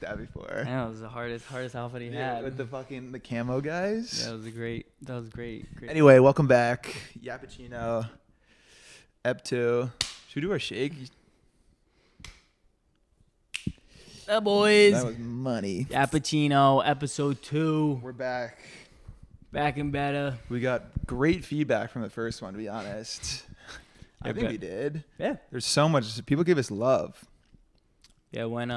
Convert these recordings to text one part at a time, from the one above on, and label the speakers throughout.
Speaker 1: that before.
Speaker 2: I know, it was the hardest outfit he had.
Speaker 1: With the camo guys.
Speaker 2: Yeah, that was great.
Speaker 1: Anyway, welcome back. YAPPACHINO Ep.2. Should we do our shake?
Speaker 2: Boys.
Speaker 1: That was money.
Speaker 2: YAPPACHINO episode 2.
Speaker 1: We're back.
Speaker 2: Back and better.
Speaker 1: We got great feedback from the first one, to be honest. I think we did.
Speaker 2: Yeah.
Speaker 1: There's so much. People give us love.
Speaker 2: Yeah, went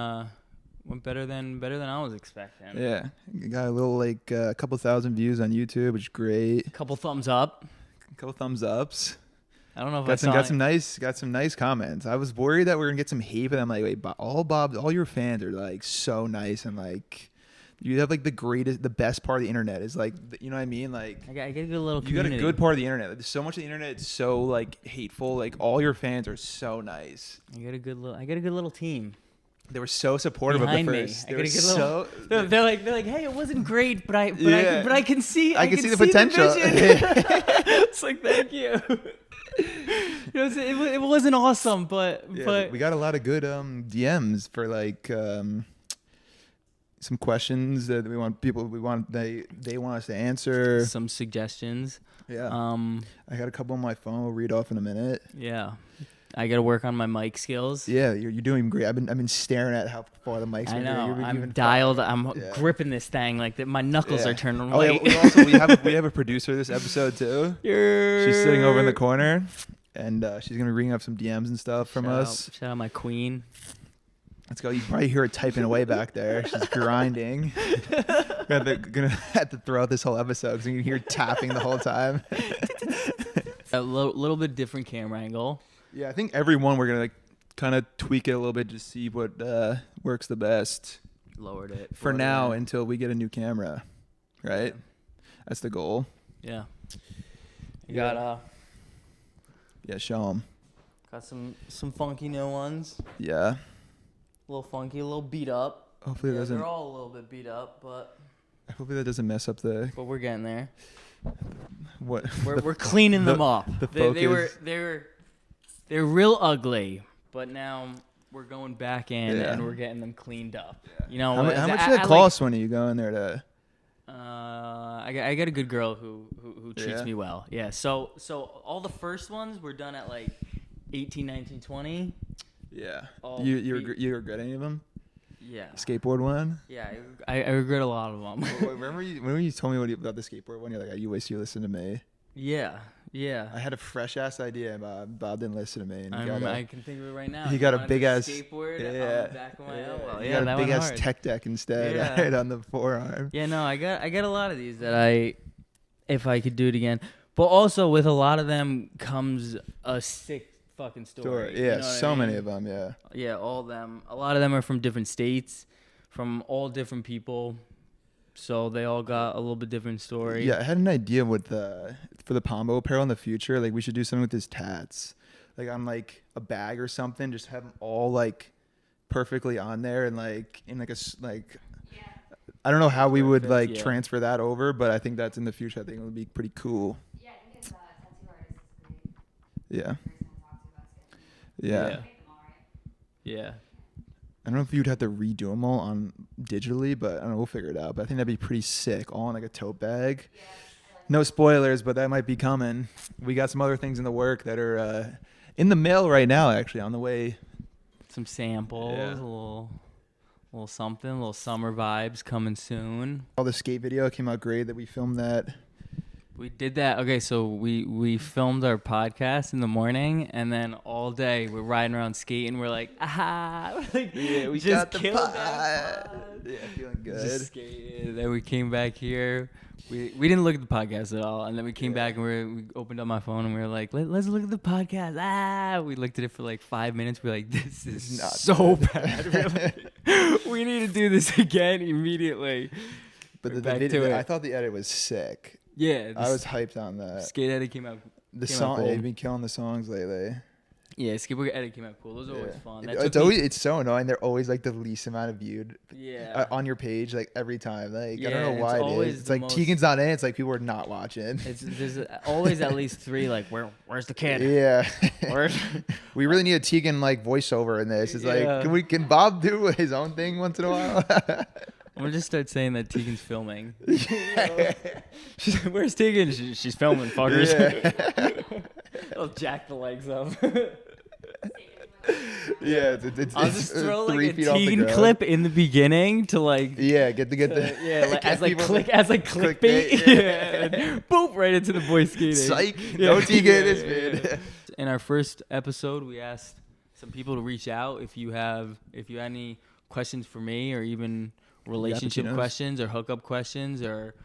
Speaker 2: better than I was expecting.
Speaker 1: Yeah. Got a little a couple thousand views on YouTube, which is great.
Speaker 2: A couple thumbs up.
Speaker 1: A couple thumbs ups.
Speaker 2: I don't know if
Speaker 1: got some nice comments. I was worried that we were gonna get some hate, but I'm like, wait, all your fans are like so nice and like you have like the best part of the internet is like, you know what I mean? Like
Speaker 2: I get a good little
Speaker 1: you
Speaker 2: community.
Speaker 1: got a good part of the internet. Like, there's so much of the internet is so like hateful. Like all your fans are so nice.
Speaker 2: I get a good little team.
Speaker 1: They were so supportive
Speaker 2: behind
Speaker 1: of the first.
Speaker 2: me. They're like, hey, it wasn't great, but I can see
Speaker 1: I can see the potential.
Speaker 2: It's like, thank you. It wasn't awesome, but
Speaker 1: we got a lot of good DMs for like some questions that they want us to answer.
Speaker 2: Some suggestions.
Speaker 1: Yeah. I got a couple on my phone. We'll read off in a minute.
Speaker 2: Yeah. I got to work on my mic skills.
Speaker 1: Yeah, you're doing great. I've been staring at how far the mics are.
Speaker 2: I know. I'm dialed. I'm gripping this thing like that. My knuckles are turning white.
Speaker 1: We have a producer this episode too. She's sitting over in the corner, and she's gonna be reading up some DMs and stuff from us.
Speaker 2: Shout out my queen.
Speaker 1: Let's go. You probably hear her typing away back there. She's grinding. Gonna have to throw out this whole episode because you can hear tapping the whole time.
Speaker 2: A little bit different camera angle.
Speaker 1: Yeah, I think every one we're gonna like kind of tweak it a little bit to see what works the best.
Speaker 2: Lowered it
Speaker 1: for now until we get a new camera, right? That's the goal.
Speaker 2: Yeah. You got
Speaker 1: Yeah, show them.
Speaker 2: Got some funky new ones.
Speaker 1: Yeah.
Speaker 2: A little funky, a little beat up.
Speaker 1: Hopefully it doesn't.
Speaker 2: They're all a little bit beat up, but.
Speaker 1: Hopefully that doesn't mess up the.
Speaker 2: But we're getting there.
Speaker 1: What?
Speaker 2: We're cleaning them up.
Speaker 1: The focus.
Speaker 2: They're real ugly, but now we're going back in and we're getting them cleaned up. Yeah. You know,
Speaker 1: how much did it cost when you go in there to?
Speaker 2: I got a good girl who treats me well. Yeah. So all the first ones were done at like 18, 19, 20.
Speaker 1: Yeah. You regret any of them?
Speaker 2: Yeah.
Speaker 1: Skateboard one?
Speaker 2: Yeah, I regret a lot of them.
Speaker 1: Remember you told me about the skateboard one? You're like, you wish you listened to me.
Speaker 2: Yeah. I
Speaker 1: had a fresh ass idea, but Bob didn't listen to me. And
Speaker 2: I can think of it right now.
Speaker 1: He got a big ass
Speaker 2: skateboard on the back of my elbow.
Speaker 1: He got a big ass tech deck instead, right on the forearm.
Speaker 2: Yeah, no, I got a lot of these that if I could do it again. But also with a lot of them comes a sick fucking story.
Speaker 1: Yeah, you know so many of them. Yeah.
Speaker 2: Yeah, all of them. A lot of them are from different states, from all different people. So they all got a little bit different story.
Speaker 1: Yeah, I had an idea for the Pombo apparel in the future. Like we should do something with his tats, like on like a bag or something. Just have them all like perfectly on there and like in like a like. Yeah. I don't know how we would like transfer that over, but I think that's in the future. I think it would be pretty cool. Yeah, I think his tattoo artist is great. Yeah.
Speaker 2: Yeah.
Speaker 1: I don't know if you'd have to redo them all on digitally, but I don't know. We'll figure it out. But I think that'd be pretty sick. All in like a tote bag. Yeah, no spoilers, but that might be coming. We got some other things in the work that are in the mail right now, actually, on the way.
Speaker 2: Some samples, a little something, little summer vibes coming soon.
Speaker 1: All the skate video came out great that we filmed that.
Speaker 2: We did that. Okay, so we filmed our podcast in the morning, and then all day we're riding around skating. We're like, aha! Like,
Speaker 1: yeah, we
Speaker 2: just
Speaker 1: got the
Speaker 2: killed
Speaker 1: pod.
Speaker 2: That pod.
Speaker 1: Yeah, feeling good.
Speaker 2: Just skated. Then we came back here. We didn't look at the podcast at all, and then we came back and we opened up my phone and we were like, let's look at the podcast. We looked at it for like 5 minutes. We're like, this is not so bad. Really. We need to do this again immediately.
Speaker 1: But the video, I thought the edit was sick.
Speaker 2: Yeah,
Speaker 1: I was hyped on that.
Speaker 2: Skate Edit came out.
Speaker 1: The song, they've been killing the songs lately.
Speaker 2: Yeah, Skateboard Edit came out cool. Those are always fun.
Speaker 1: It's so annoying. They're always like the least amount of viewed on your page, like every time. Like I don't know why it is. It's like Tegan's not in. It's like people are not watching.
Speaker 2: There's always at least 3 like where's the kid?
Speaker 1: Yeah. We really need a Tegan like voiceover in this. It's like can Bob do his own thing once in a while?
Speaker 2: I'm gonna just start saying that Tegan's filming. She's like, where's Tegan? She's filming, fuckers. I'll jack the legs up. I'll just throw like a Tegan clip in the beginning to like
Speaker 1: get
Speaker 2: clickbait. Boop right into the boy skating.
Speaker 1: Psych. No Tegan is good.
Speaker 2: In our first episode, we asked some people to reach out if you had any questions for me, or even relationship questions or hookup questions or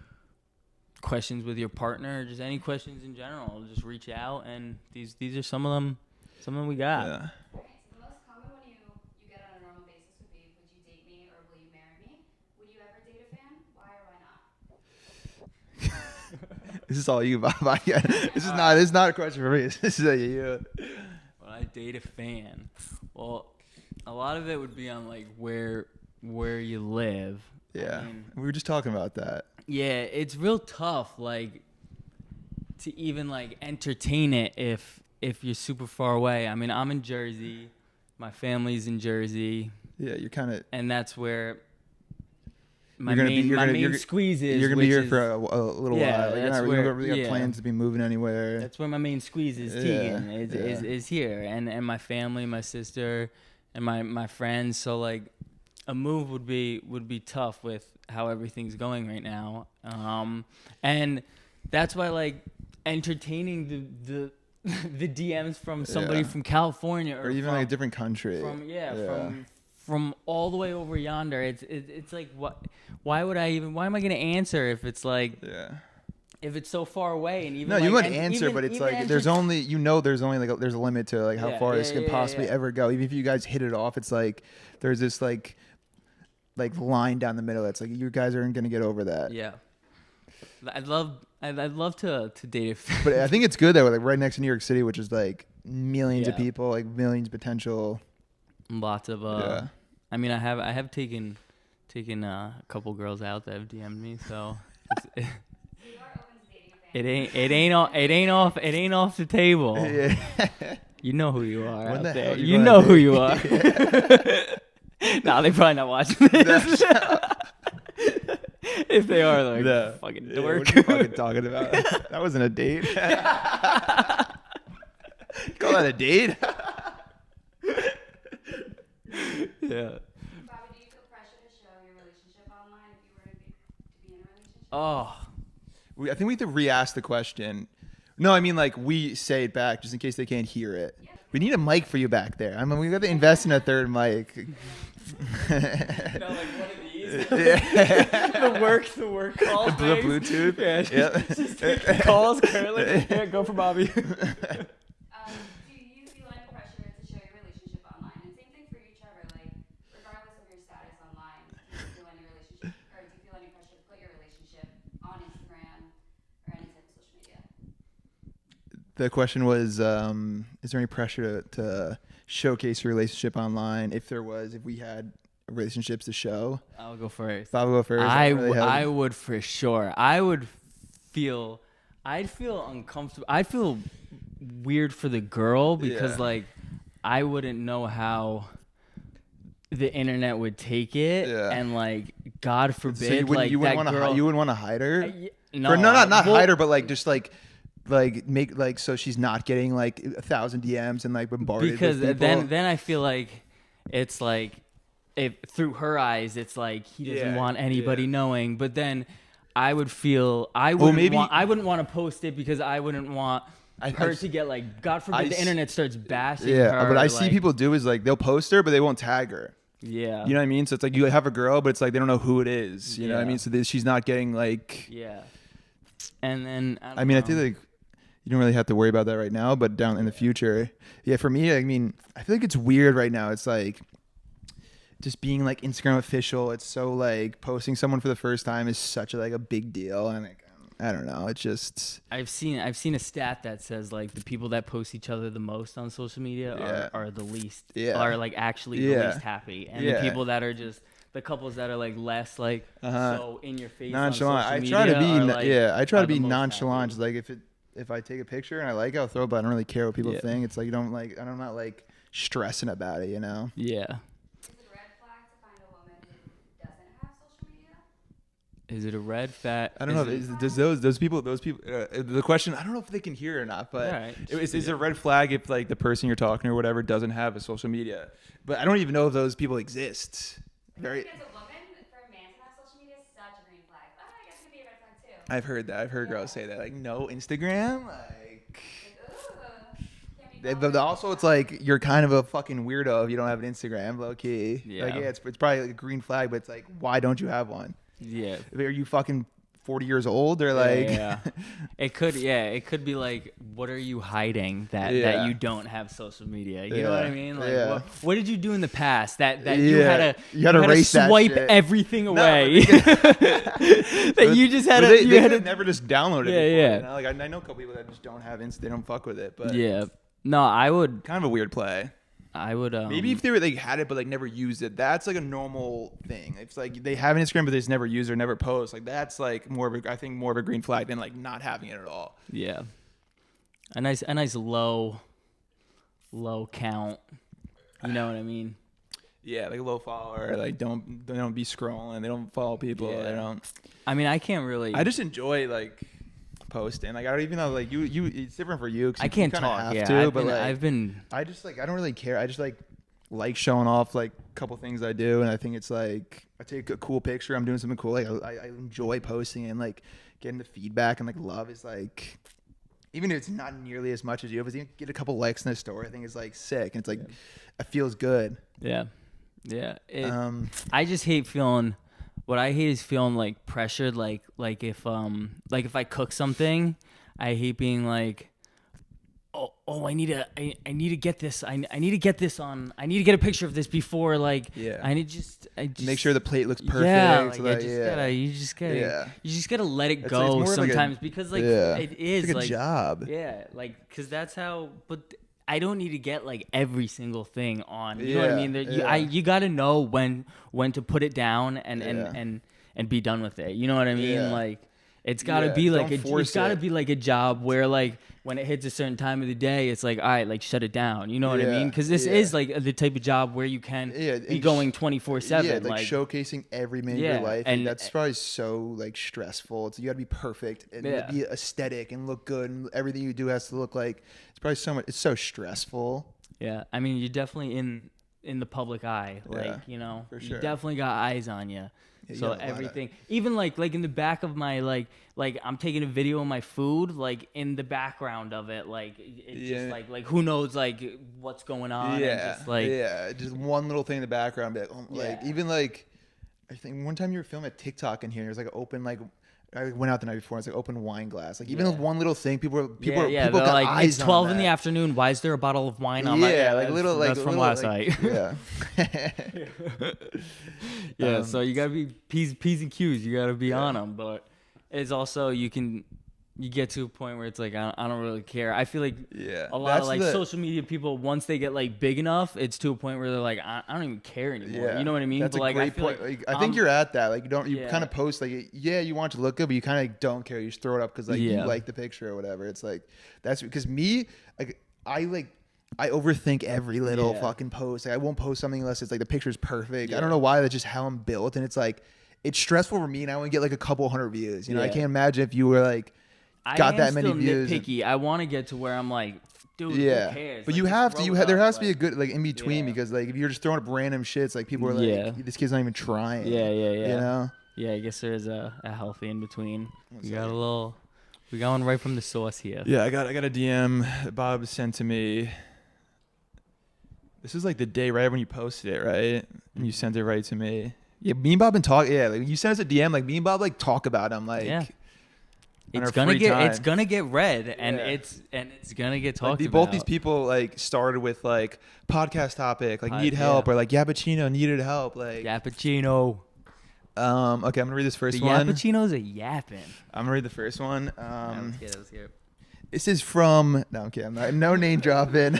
Speaker 2: questions with your partner, or just any questions in general. Just reach out, and these are some of them we got.
Speaker 3: So the most common one you get on a normal basis would be, would you date me or will you marry me? Would you ever date a fan? Why or why not?
Speaker 1: This is all you, Bob. This is not a question for me. This is you.
Speaker 2: Well, I date a fan. Well, a lot of it would be on like where you live.
Speaker 1: Yeah, we were just talking about that.
Speaker 2: Yeah, it's real tough, like, to even like entertain it if you're super far away. I mean, I'm in Jersey, my family's in Jersey.
Speaker 1: Yeah, you're kind of,
Speaker 2: and that's where my main squeeze is.
Speaker 1: You're gonna be here for a little while. Like,
Speaker 2: that's
Speaker 1: you don't really have plans to be moving anywhere.
Speaker 2: That's where my main squeeze is. Tegan is here, and my family, my sister, and my friends. So like, a move would be tough with how everything's going right now. And that's why like entertaining the DMs from somebody from California
Speaker 1: or even like a different country.
Speaker 2: From all the way over yonder. It's like, why am I gonna answer if it's like if it's so far away? And even
Speaker 1: no, you wouldn't answer, but it's like there's only there's a limit to like how far this can possibly ever go. Even if you guys hit it off, it's like there's this like line down the middle. That's like you guys aren't gonna get over that.
Speaker 2: Yeah, I'd love to date a fan.
Speaker 1: But I think it's good that we're like right next to New York City, which is like millions of people, like millions of potential.
Speaker 2: Lots of I mean, I have taken a couple girls out that have DM'd me, so it ain't off the table. Yeah. You know who you are out there. You know who you are. Nah, they probably not watching this. If they are, they're like, fucking dork.
Speaker 1: What are you fucking talking about? That wasn't a date. Call that a date?
Speaker 2: Yeah.
Speaker 3: Bobby, do you feel pressure to show your relationship online if you were to be in a relationship?
Speaker 2: Oh.
Speaker 1: I think we have to re-ask the question. No, I mean like we say it back just in case they can't hear it. Yeah. We need a mic for you back there. I mean, we got to invest in a third mic.
Speaker 2: No, like one of these. the work calls.
Speaker 1: The Bluetooth.
Speaker 2: Yeah. Just take the calls currently. Yeah, go for Bobby.
Speaker 3: Do you feel any pressure to show your relationship online? And same thing for you, Trevor. Like, regardless of your status online, do you feel any relationship, or do you feel any pressure to put your relationship on Instagram or any type of social media?
Speaker 1: The question was, is there any pressure to showcase your relationship online? If we had relationships to show.
Speaker 2: I'll go first.
Speaker 1: I'll go first.
Speaker 2: I would for sure. I'd feel uncomfortable. I'd feel weird for the girl because like I wouldn't know how the internet would take it, and like God forbid,
Speaker 1: so you wouldn't want to hide her. Not hide her, but like just like make like so she's not getting like 1,000 DMs and like bombarded.
Speaker 2: Because
Speaker 1: with people.
Speaker 2: then I feel like it's like if through her eyes it's like he doesn't want anybody knowing. But then I would feel I wouldn't want to post it because I wouldn't want her to get like God forbid the internet starts bashing her.
Speaker 1: Yeah, but I see people do is like they'll post her but they won't tag her.
Speaker 2: Yeah.
Speaker 1: You know what I mean? So it's like you have a girl but it's like they don't know who it is. You know what I mean? So she's not getting like.
Speaker 2: Yeah. And then
Speaker 1: I mean, I feel like you don't really have to worry about that right now, but down in the future, for me, I mean, I feel like it's weird right now. It's like just being like Instagram official. It's so like posting someone for the first time is such a big deal, and like, I don't know. It's just
Speaker 2: I've seen a stat that says like the people that post each other the most on social media are the least are like actually the least happy, and the people that are just the couples that are like less like so in your face
Speaker 1: nonchalant.
Speaker 2: on social
Speaker 1: I try to
Speaker 2: media
Speaker 1: be
Speaker 2: like,
Speaker 1: I try to be
Speaker 2: the most
Speaker 1: nonchalant.
Speaker 2: happy.
Speaker 1: Just like if I take a picture and I like it, I'll throw it, but I don't really care what people think. It's like you don't like I'm not like stressing about it, you know?
Speaker 2: Yeah.
Speaker 3: Is it a red flag to find a woman who doesn't have social media?
Speaker 2: Is it a red flag?
Speaker 1: I don't know. Does those people the question, I don't know if they can hear it or not, but is it a red flag if like the person you're talking to or whatever doesn't have a social media? But I don't even know if those people exist. Very.
Speaker 3: As a woman, for a man to have social media is such a green flag. Oh, I guess it could be a red flag too.
Speaker 1: I've heard that. I've heard girls say that. Like, no Instagram? Like, but also it's like you're kind of a fucking weirdo if you don't have an Instagram, low key.
Speaker 2: Yeah.
Speaker 1: Like, it's probably like a green flag, but it's like, why don't you have one?
Speaker 2: Yeah.
Speaker 1: Are you fucking 40 years old or like?
Speaker 2: Yeah. It could be like, what are you hiding that you don't have social media? You know what I mean? Like, what did you do in the past that you had to swipe everything away? That you just had
Speaker 1: they could have never just downloaded it.
Speaker 2: Yeah.
Speaker 1: You know? Like I know a couple people that just don't have Insta, they don't fuck with it. But
Speaker 2: yeah. No, I would
Speaker 1: kind of a weird play.
Speaker 2: I would
Speaker 1: maybe if they had it but like never used it, that's like a normal thing. It's like they have an Instagram but they just never use it or never post. Like that's like more of a green flag than like not having it at all.
Speaker 2: Yeah. A nice low count. You know what I mean?
Speaker 1: Yeah, like a low follower. Like they don't be scrolling. They don't follow people.
Speaker 2: Yeah.
Speaker 1: They don't.
Speaker 2: I mean, I can't really.
Speaker 1: I just enjoy like posting. Like I don't even know. Like you it's different for you.
Speaker 2: I can't talk.
Speaker 1: I just like I don't really care. I just like showing off like a couple things I do, and I think it's like I take a cool picture. I'm doing something cool. Like I enjoy posting and like getting the feedback and like love is like. Even if it's not nearly as much as you, if you get a couple likes in a story, I think it's like sick and it's like it feels good.
Speaker 2: Yeah. I just hate feeling. What I hate is feeling like pressured. Like if I cook something, I hate being like, oh I need to get this. I need to get this on. I need to get a picture of this before like. Yeah. I just
Speaker 1: make sure the plate looks perfect.
Speaker 2: Yeah. Like you just gotta let it go sometimes like because like it is
Speaker 1: it's like a job.
Speaker 2: Yeah. Like because that's how. But I don't need to get like every single thing on. You know what I mean? You got to know when to put it down and be done with it. You know what I mean? Yeah. Like it's got to be like it's got to be like a job where like when it hits a certain time of the day, it's like all right, like shut it down. You know what I mean? Because this is like the type of job where you can be going 24/7.
Speaker 1: Yeah, like showcasing every minute of your life, and that's probably so like stressful. You got to be perfect and be aesthetic and look good, and everything you do has to look like. It's probably so much. It's so stressful.
Speaker 2: Yeah, I mean, you're definitely in the public eye. Like you know,
Speaker 1: for sure.
Speaker 2: You definitely got eyes on you. So everything, even like in the back of my like I'm taking a video of my food, like in the background of it, like it's just like who knows like what's going on.
Speaker 1: Yeah,
Speaker 2: and
Speaker 1: just one little thing in the background. Even like I think one time you were filming a TikTok in here. There's like an open like. I went out the night before. It's like open wine glass. Like even one little thing, people got
Speaker 2: like
Speaker 1: eyes
Speaker 2: it's 12
Speaker 1: on
Speaker 2: in the afternoon. Why is there a bottle of wine on my?
Speaker 1: Yeah, like little like
Speaker 2: that's from
Speaker 1: little,
Speaker 2: last night.
Speaker 1: Yeah.
Speaker 2: So you gotta be P's and Q's. You gotta be on them, but it's also you get to a point where it's like I don't really care. I feel like a lot of like social media people once they get like big enough, it's to a point where they're like I don't even care anymore. You know what I mean?
Speaker 1: That's a great point. Like, I think you're at that. Like you kind of post like you want it to look good, but you kind of don't care. You just throw it up because like you like the picture or whatever. It's like that's because me like I overthink every little fucking post. Like, I won't post something unless it's like the picture's perfect. I don't know why. That's just how I'm built, and it's like it's stressful for me, and I want to get like a couple hundred views. You know, I can't imagine if you were like. Got that many views.
Speaker 2: Nitpicky. I want to get to where I'm like, dude, who cares?
Speaker 1: But like, you have to. There has to be a good like in between because like if you're just throwing up random shits, like people are like, this kid's not even trying.
Speaker 2: Yeah.
Speaker 1: You know?
Speaker 2: Yeah, I guess there's a healthy in between. We got one right from the source here.
Speaker 1: Yeah, I got a DM Bob sent to me. This is like the day right when you posted it, right? And you sent it right to me. Yeah, me and Bob been talking. Yeah, like you sent us a DM. Like me and Bob like talk about him. Like.
Speaker 2: It's gonna get read and it's gonna get talked about.
Speaker 1: Both these people like started with like podcast topic, like need help or like Yapachino needed help, like
Speaker 2: Yappuchino.
Speaker 1: Okay, I'm gonna read this first
Speaker 2: The
Speaker 1: one.
Speaker 2: Yappachinos are yapping.
Speaker 1: I'm gonna read the first one.
Speaker 2: Let's hear it.
Speaker 1: This is from no name dropping.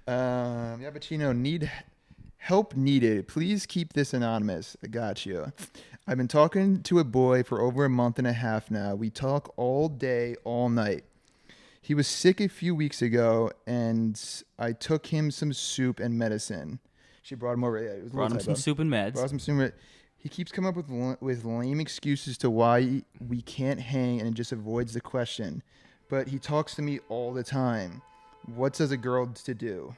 Speaker 1: Yappachino, need help needed. Please keep this anonymous. I got you. I've been talking to a boy for over a month and a half now. We talk all day, all night. He was sick a few weeks ago, and I took him some soup and medicine. She brought him over. Yeah, it was a
Speaker 2: Brought
Speaker 1: little
Speaker 2: him some
Speaker 1: typo.
Speaker 2: soup and meds.
Speaker 1: Brought some soup. He keeps coming up with lame excuses to why we can't hang, and just avoids the question. But he talks to me all the time. What does a girl to do?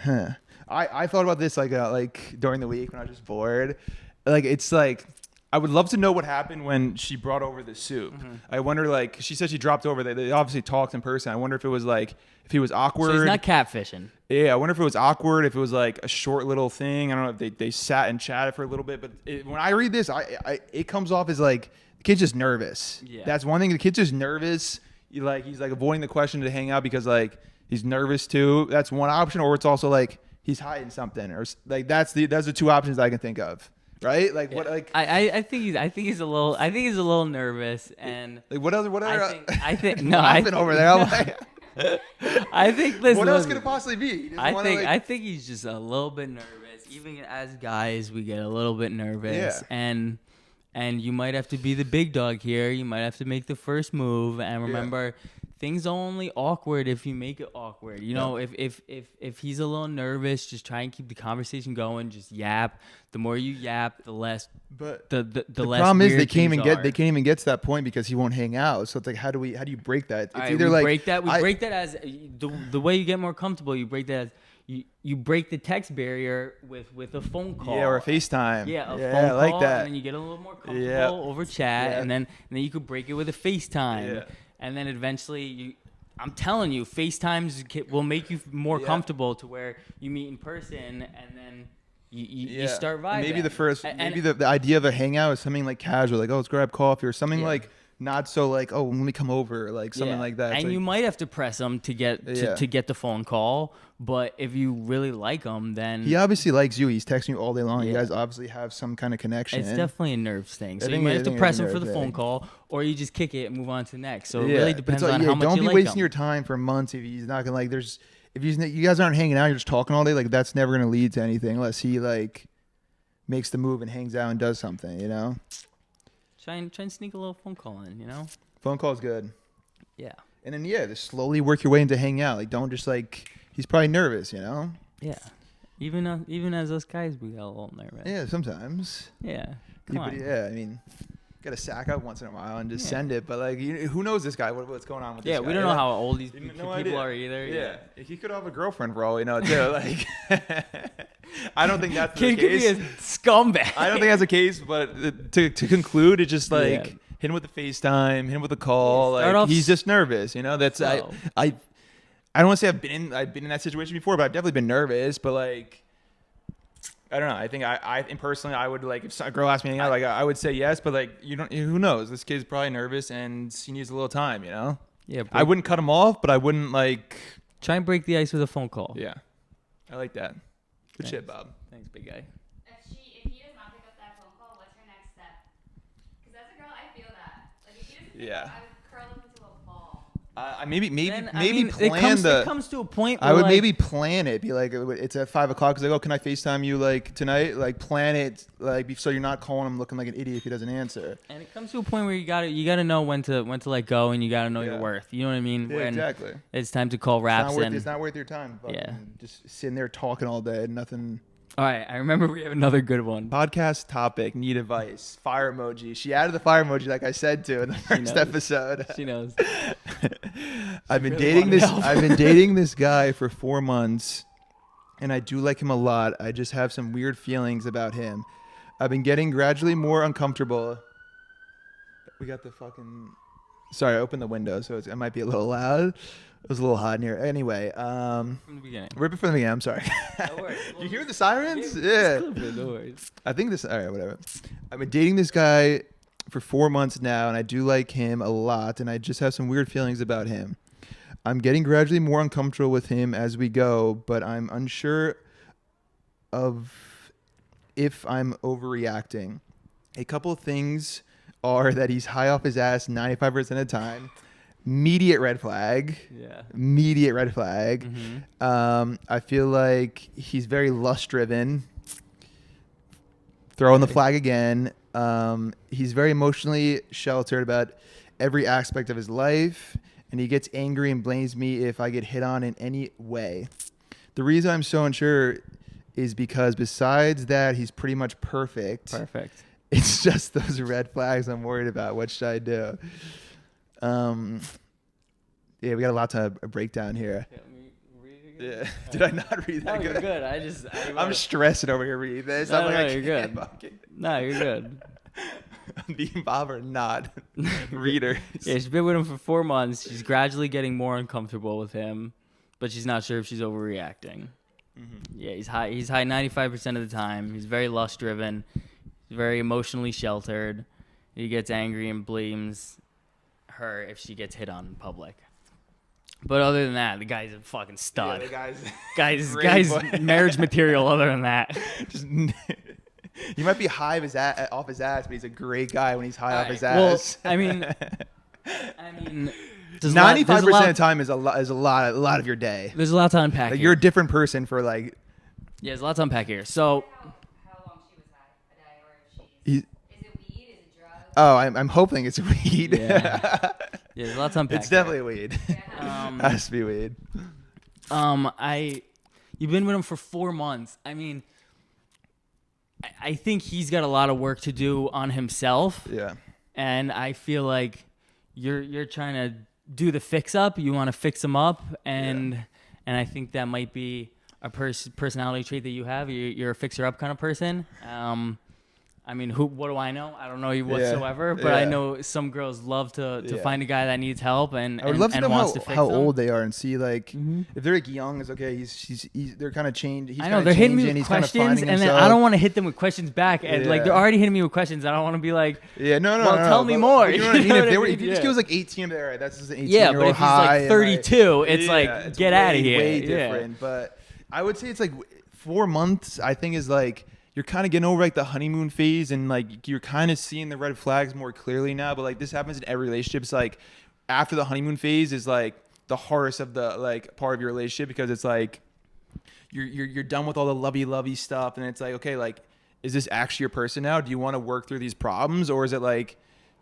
Speaker 1: Huh. I thought about this like during the week when I was just bored. Like it's like I would love to know what happened when she brought over the soup. I wonder, like, she said she dropped over. They obviously talked in person. I wonder if it was like, if he was awkward.
Speaker 2: So he's not catfishing.
Speaker 1: Yeah, I wonder if it was awkward, if it was like a short little thing. I don't know if they sat and chatted for a little bit. But when I read this, it comes off as like the kid's just nervous.
Speaker 2: Yeah.
Speaker 1: That's one thing. The kid's just nervous. He's like avoiding the question to hang out because like he's nervous too. That's one option. Or it's also like he's hiding something, or like that's the two options I can think of. Right? Like what? Like
Speaker 2: I think he's a little nervous, and
Speaker 1: like what else? What other?
Speaker 2: I think no.
Speaker 1: I've been over there. I'm like,
Speaker 2: I think this.
Speaker 1: what else could it possibly be?
Speaker 2: I think he's just a little bit nervous. Even as guys, we get a little bit nervous, and you might have to be the big dog here. You might have to make the first move, and remember. Things are only awkward if you make it awkward. You know, if he's a little nervous, just try and keep the conversation going. Just yap. The more you yap, the less.
Speaker 1: But
Speaker 2: the less
Speaker 1: problem is
Speaker 2: weird
Speaker 1: they can't
Speaker 2: things
Speaker 1: even get to that point because he won't hang out. So it's like how do you break that? It's
Speaker 2: are.
Speaker 1: either like
Speaker 2: break that as the way you get more comfortable. You break that as you break the text barrier with a phone call.
Speaker 1: or a FaceTime.
Speaker 2: Yeah, a phone
Speaker 1: I like
Speaker 2: call,
Speaker 1: that.
Speaker 2: and then you get a little more comfortable over chat, and then you could break it with a FaceTime.
Speaker 1: Yeah.
Speaker 2: And then eventually, I'm telling you, FaceTimes will make you more comfortable to where you meet in person, and then you start vibing.
Speaker 1: Maybe the idea of a hangout is something like casual, like, oh, let's grab coffee, or something like not so like, oh, let me come over, like something like that.
Speaker 2: And
Speaker 1: like,
Speaker 2: you might have to press them to get to get the phone call, but if you really like them, then
Speaker 1: he obviously likes you. He's texting you all day long.
Speaker 2: Yeah.
Speaker 1: You guys obviously have some kind of connection.
Speaker 2: it's definitely a nerves thing. So
Speaker 1: I
Speaker 2: you
Speaker 1: think
Speaker 2: might
Speaker 1: it-
Speaker 2: have
Speaker 1: I
Speaker 2: to
Speaker 1: think
Speaker 2: press
Speaker 1: it's a
Speaker 2: them for the
Speaker 1: nerve
Speaker 2: phone
Speaker 1: thing.
Speaker 2: call, or you just kick it and move on to the next. So it
Speaker 1: Yeah,
Speaker 2: really
Speaker 1: but
Speaker 2: depends
Speaker 1: it's like,
Speaker 2: on how much
Speaker 1: don't
Speaker 2: you
Speaker 1: be
Speaker 2: like
Speaker 1: wasting
Speaker 2: them.
Speaker 1: your time for months if he's not gonna like. If you guys aren't hanging out, you're just talking all day. Like that's never gonna lead to anything unless he like makes the move and hangs out and does something. You know,
Speaker 2: Try and sneak a little phone call in. You know.
Speaker 1: phone call's good.
Speaker 2: Yeah.
Speaker 1: And then just slowly work your way into hang out. Like don't just like he's probably nervous. You know.
Speaker 2: Yeah. Even as us guys, we got a little nervous.
Speaker 1: Yeah, sometimes.
Speaker 2: Yeah. Come on.
Speaker 1: I mean, got to sack up once in a while and just send it. But like, who knows this guy? What's going on with this
Speaker 2: Yeah,
Speaker 1: guy?
Speaker 2: we don't know how old these
Speaker 1: No
Speaker 2: people
Speaker 1: idea.
Speaker 2: are either.
Speaker 1: Yeah. He could have a girlfriend for all we know too. Like, I don't think that's the
Speaker 2: Kid could be
Speaker 1: case.
Speaker 2: a scumbag.
Speaker 1: I don't think that's the case. But to conclude, it's just like hit him with the FaceTime, hit him with the call.
Speaker 2: Start
Speaker 1: Like
Speaker 2: off
Speaker 1: he's just nervous. You know, that's
Speaker 2: slow.
Speaker 1: I don't want to say I've been in that situation before, but I've definitely been nervous. But like, I don't know. I think I personally, I would like if a girl asked me to hang out, like I would say yes. But like, who knows? This kid's probably nervous and he needs a little time. You know.
Speaker 2: Yeah.
Speaker 1: I wouldn't cut him off, but I wouldn't like.
Speaker 2: Try and break the ice with a phone call.
Speaker 1: Yeah, I like that. Good shit, Bob.
Speaker 2: Thanks, big guy.
Speaker 3: If he does not pick up that phone call, what's your next step? Because as a girl, I feel that. Like if he doesn't pick up, I would curl up into a ball.
Speaker 1: Maybe
Speaker 2: Then, I mean,
Speaker 1: plan
Speaker 2: it comes to a point where
Speaker 1: I would
Speaker 2: like,
Speaker 1: maybe plan it. Be like, it's at 5 o'clock. Cause like, oh, can I FaceTime you like tonight? Like plan it like so you're not calling him looking like an idiot if he doesn't answer.
Speaker 2: And it comes to a point where you gotta know when to let go, and you gotta know your worth. You know what I mean?
Speaker 1: Yeah,
Speaker 2: when
Speaker 1: exactly.
Speaker 2: it's time to call raps.
Speaker 1: It's not worth your time.
Speaker 2: Yeah.
Speaker 1: Just sitting there talking all day and nothing.
Speaker 2: All right, I remember we have another good one.
Speaker 1: Podcast topic, need advice. Fire emoji. She added the fire emoji like I said to in the first
Speaker 2: knows.
Speaker 1: episode.
Speaker 2: She knows.
Speaker 1: I've been
Speaker 2: really
Speaker 1: dating
Speaker 2: wanted
Speaker 1: this.
Speaker 2: help.
Speaker 1: I've been dating this guy for 4 months, and I do like him a lot. I just have some weird feelings about him. I've been getting gradually more uncomfortable. We got the fucking. Sorry, I opened the window, so it might be a little loud. It was a little hot in here. Anyway,
Speaker 2: From the beginning.
Speaker 1: right before the beginning. I'm sorry.
Speaker 2: No worries.
Speaker 1: You hear the sirens?
Speaker 2: Just
Speaker 1: Yeah.
Speaker 2: clip it, no worries.
Speaker 1: I think this. All right, whatever. I've been dating this guy for 4 months now, and I do like him a lot, and I just have some weird feelings about him. I'm getting gradually more uncomfortable with him as we go, but I'm unsure of if I'm overreacting. A couple of things are that he's high off his ass 95% of the time. Immediate red flag.
Speaker 2: Yeah.
Speaker 1: Immediate red flag.
Speaker 2: Mm-hmm.
Speaker 1: I feel like he's very lust driven. Throwing the flag again. He's very emotionally sheltered about every aspect of his life, and he gets angry and blames me if I get hit on in any way. The reason I'm so unsure is because besides that, he's pretty much perfect.
Speaker 2: Perfect.
Speaker 1: It's just those red flags I'm worried about. What should I do? Yeah, we got a lot to break down here.
Speaker 2: Yeah, let me read it again.
Speaker 1: Yeah. Did I not read that
Speaker 2: No,
Speaker 1: good?
Speaker 2: you're good.
Speaker 1: I'm stressing over here reading this.
Speaker 2: No,
Speaker 1: I'm like,
Speaker 2: no,
Speaker 1: I
Speaker 2: you're
Speaker 1: can't
Speaker 2: good.
Speaker 1: fucking-
Speaker 2: No, you're good.
Speaker 1: Being Bob or not readers.
Speaker 2: Yeah, she's been with him for 4 months. She's gradually getting more uncomfortable with him, but she's not sure if she's overreacting.
Speaker 1: Mm-hmm.
Speaker 2: Yeah, he's high. He's high 95% of the time. He's very lust driven. He's very emotionally sheltered. He gets angry and blames her if she gets hit on in public. But other than that, the guy's a fucking stud.
Speaker 1: Yeah, the guy's
Speaker 2: Guy's
Speaker 1: boy.
Speaker 2: marriage material. Other than that,
Speaker 1: just he might be high of his off his ass, but he's a great guy when he's high off his
Speaker 2: Well,
Speaker 1: ass.
Speaker 2: I mean,
Speaker 1: 95% of the time is a lot of your day.
Speaker 2: There's a lot to unpack.
Speaker 1: Like,
Speaker 2: here.
Speaker 1: you're a different person for like.
Speaker 2: Yeah, there's a lot to unpack here. So,
Speaker 3: How long she was high a day, or if she's.
Speaker 1: He,
Speaker 3: Is it weed? Is it drugs?
Speaker 1: oh, I'm hoping it's weed.
Speaker 2: Yeah. Yeah, there's a lot to unpack.
Speaker 1: It's definitely weed. Has to be weed.
Speaker 2: You've been with him for 4 months. I mean, I think he's got a lot of work to do on himself.
Speaker 1: Yeah.
Speaker 2: And I feel like you're trying to do the fix up. You want to fix him up, and I think that might be a personality trait that you have. You're a fixer up kind of person. I mean, what do I know? I don't know you whatsoever, but I know some girls love to find a guy that needs help and
Speaker 1: I would love to know
Speaker 2: wants to fix
Speaker 1: how
Speaker 2: them.
Speaker 1: old they are and see like if they're like young, it's okay. He's they're kind of changed. He's
Speaker 2: I know
Speaker 1: kinda
Speaker 2: they're hitting me
Speaker 1: changing,
Speaker 2: with
Speaker 1: he's kinda
Speaker 2: questions,
Speaker 1: finding
Speaker 2: and then
Speaker 1: himself.
Speaker 2: I don't want to hit them with questions back, and like they're
Speaker 1: Yeah.
Speaker 2: already hitting me with questions. I don't want to be like,
Speaker 1: Yeah, no.
Speaker 2: Well, tell me more.
Speaker 1: You know what I mean?
Speaker 2: You know
Speaker 1: If,
Speaker 2: what
Speaker 1: they
Speaker 2: I
Speaker 1: were,
Speaker 2: mean?
Speaker 1: if you just
Speaker 2: Yeah.
Speaker 1: was like 18, all right, that's just an 18
Speaker 2: yeah,
Speaker 1: year
Speaker 2: but
Speaker 1: old
Speaker 2: if he's
Speaker 1: high.
Speaker 2: like
Speaker 1: and,
Speaker 2: 32, it's like
Speaker 1: it's
Speaker 2: get out of here.
Speaker 1: Way
Speaker 2: Yeah.
Speaker 1: different. But I would say it's like 4 months. I think is like you're kind of getting over like the honeymoon phase, and like you're kind of seeing the red flags more clearly now. But like this happens in every relationship. It's like after the honeymoon phase is like the hardest of the like part of your relationship, because it's like you're done with all the lovey stuff, and it's like, okay, like is this actually your person now? Do you want to work through these problems, or is it like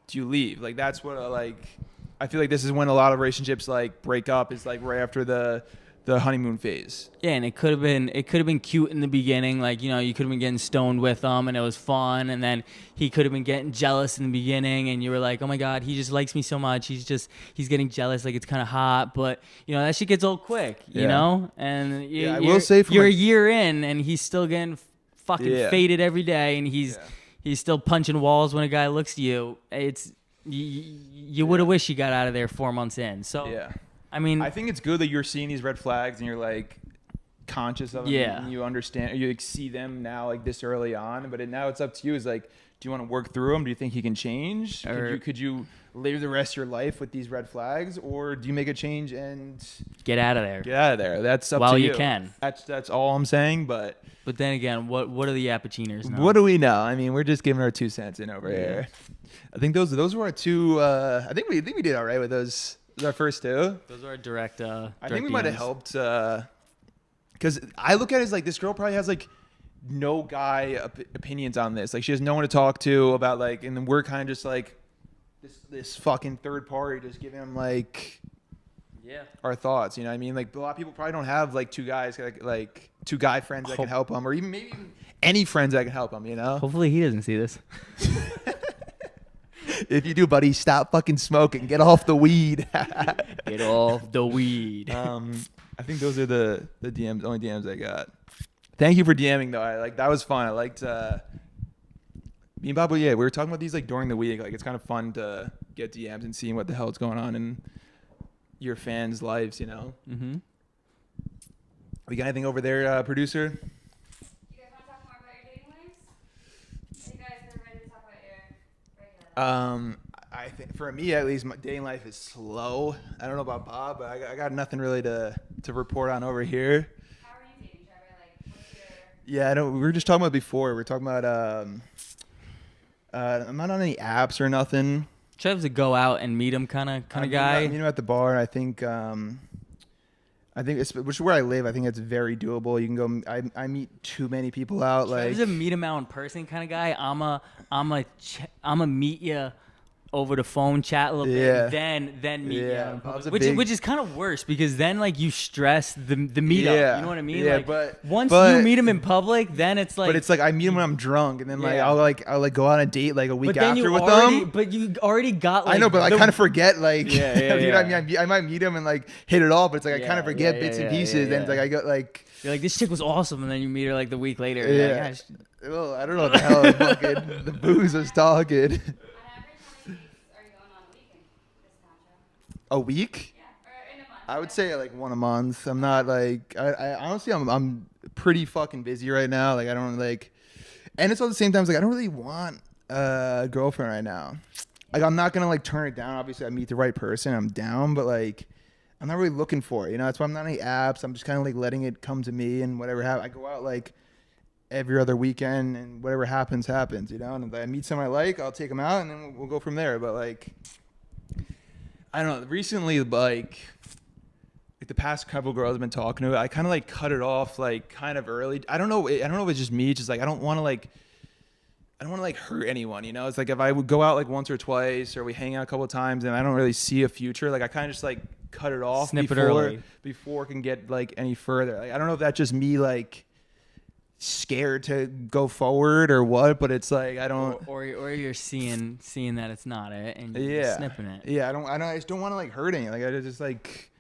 Speaker 1: do you leave? Like that's what I feel like this is when a lot of relationships like break up, is like right after the honeymoon phase.
Speaker 2: Yeah, and it could have been cute in the beginning, like, you know, you could have been getting stoned with him and it was fun, and then he could have been getting jealous in the beginning and you were like, oh my god, he just likes me so much, he's getting jealous, like it's kind of hot, but you know that shit gets old quick, you know, and
Speaker 1: I will say
Speaker 2: you're a year in and he's still getting fucking faded every day, and he's still punching walls when a guy looks at you. It's you would have wished you got out of there 4 months in. So
Speaker 1: Yeah.
Speaker 2: I mean,
Speaker 1: I think it's good that you're seeing these red flags and you're like conscious of them, and you understand, or you like, see them now like this early on. But now it's up to you. Is like, do you want to work through them? Do you think he can change? Could you live the rest of your life with these red flags, or do you make a change and
Speaker 2: get out of there?
Speaker 1: Get out of there. That's up
Speaker 2: while
Speaker 1: to
Speaker 2: you
Speaker 1: you.
Speaker 2: Can.
Speaker 1: That's all I'm saying. But
Speaker 2: then again, what are the Yappachinos know?
Speaker 1: What do we know? I mean, we're just giving our 2 cents in over here. I think those were our 2. I think we did all right with those. Our first 2.
Speaker 2: Those are our direct.
Speaker 1: I think we might have helped, because I look at it as like this girl probably has like no guy opinions on this. Like she has no one to talk to about like, and then we're kind of just like this fucking third party just giving him like our thoughts. You know what I mean? Like a lot of people probably don't have like 2 guys, like 2 guy friends that can help them, or even maybe any friends that can help them. You know?
Speaker 2: Hopefully he doesn't see this.
Speaker 1: If you do, buddy, stop fucking smoking. Get off the weed.
Speaker 2: Get off the weed.
Speaker 1: I think those are the DMs, only DMs I got. Thank you for DMing though. That was fun. I liked me and Babu. Yeah, we were talking about these like during the week. Like it's kind of fun to get DMs and seeing what the hell is going on in your fans' lives. You know.
Speaker 2: Mm-hmm.
Speaker 1: We got anything over there, producer?
Speaker 3: You guys want to talk more about your dating lives? Are you guys ready to talk about your regular life?
Speaker 1: I think for me at least, my dating life is slow. I don't know about Bob, but I got nothing really to report on over here.
Speaker 3: How are you dating, Trevor? Like, what's your
Speaker 1: Yeah, I know. We were just talking about before. We were talking about I'm not on any apps or nothing.
Speaker 2: Trev's a go out and meet him kind of guy.
Speaker 1: Meet him at the bar. I think it's, which is where I live. I think it's very doable. You can go. I meet too many people out.
Speaker 2: Trev's a meet him out in person kind of guy. I'm a meet you over the phone, chat a little bit, then meet you in public, which is kind of worse because then like you stress the meetup. You know what I mean?
Speaker 1: Yeah,
Speaker 2: like,
Speaker 1: but
Speaker 2: once you meet him in public, then it's like.
Speaker 1: But it's like I meet him when I'm drunk, and then like I'll go on a date like a week after with them.
Speaker 2: But you already got. Like,
Speaker 1: I know, but I kind of forget like. You know
Speaker 2: yeah.
Speaker 1: what I mean? I might meet him and like hit it all, but it's like I kind of forget bits and pieces. And it's like I got like.
Speaker 2: You're like, this chick was awesome, and then you meet her like the week later.
Speaker 1: Yeah.
Speaker 2: Like,
Speaker 1: well, I don't know what the hell fucking the booze was talking. A week?
Speaker 3: Yeah, or in a month.
Speaker 1: I would say like one a month. I'm not like I honestly I'm pretty fucking busy right now. Like I don't like, and it's all the same times like I don't really want a girlfriend right now. Like I'm not gonna like turn it down. Obviously I meet the right person, I'm down, but like I'm not really looking for it. You know, that's why I'm not on any apps. I'm just kind of like letting it come to me and whatever happens. I go out like every other weekend and whatever happens. You know, and if I meet someone I like, I'll take them out and then we'll go from there. But like. I don't know. Recently, like the past couple girls I've been talking to, I kind of like cut it off like kind of early. I don't know if it's just me. It's just like I don't want to like hurt anyone. You know, it's like if I would go out like once or twice, or we hang out a couple of times, and I don't really see a future. Like I kind of just like cut it off before it can get like any further. Like I don't know if that's just me like scared to go forward or what, but it's like I don't
Speaker 2: or you're seeing that it's not it and you're snipping it.
Speaker 1: I just don't want to like hurt anyone. Like I just like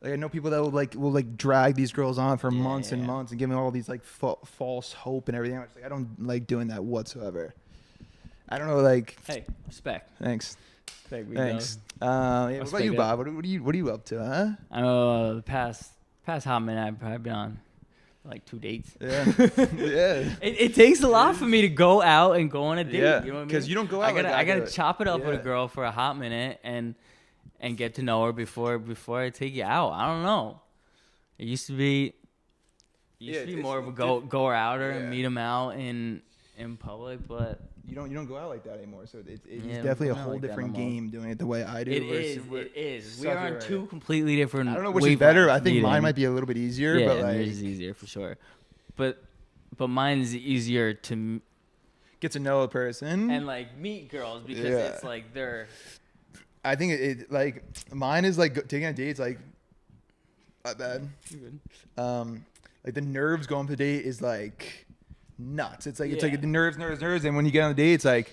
Speaker 1: I know people that will drag these girls on for months and months and give them all these like false hope and everything. I don't like doing that whatsoever. I don't know, like.
Speaker 2: Hey, respect.
Speaker 1: Thanks.
Speaker 2: Thanks.
Speaker 1: What about you, Bob? What are you up to, huh?
Speaker 2: The past hot minute I've probably been on like 2 dates.
Speaker 1: Yeah. Yeah.
Speaker 2: It takes a lot for me to go out and go on a date.
Speaker 1: Yeah.
Speaker 2: You know what I mean?
Speaker 1: Because you don't go out.
Speaker 2: I gotta chop it up with a girl for a hot minute and get to know her before I take you out. I don't know. It used to be more of a go outer and meet them out in public, but
Speaker 1: you don't go out like that anymore. So it's definitely a whole different game doing it the way I do.
Speaker 2: It is. We are on two completely different.
Speaker 1: I don't know which is better. I think mine might be a little bit easier.
Speaker 2: Yeah,
Speaker 1: but like,
Speaker 2: yours is easier for sure. But mine's easier to
Speaker 1: get to know a person
Speaker 2: and like meet girls because it's like they're.
Speaker 1: I think it like mine is like taking a date. It's like not bad.
Speaker 2: You're good.
Speaker 1: Like the nerves going to the date is like nuts. It's like the nerves, and when you get on the date, it's like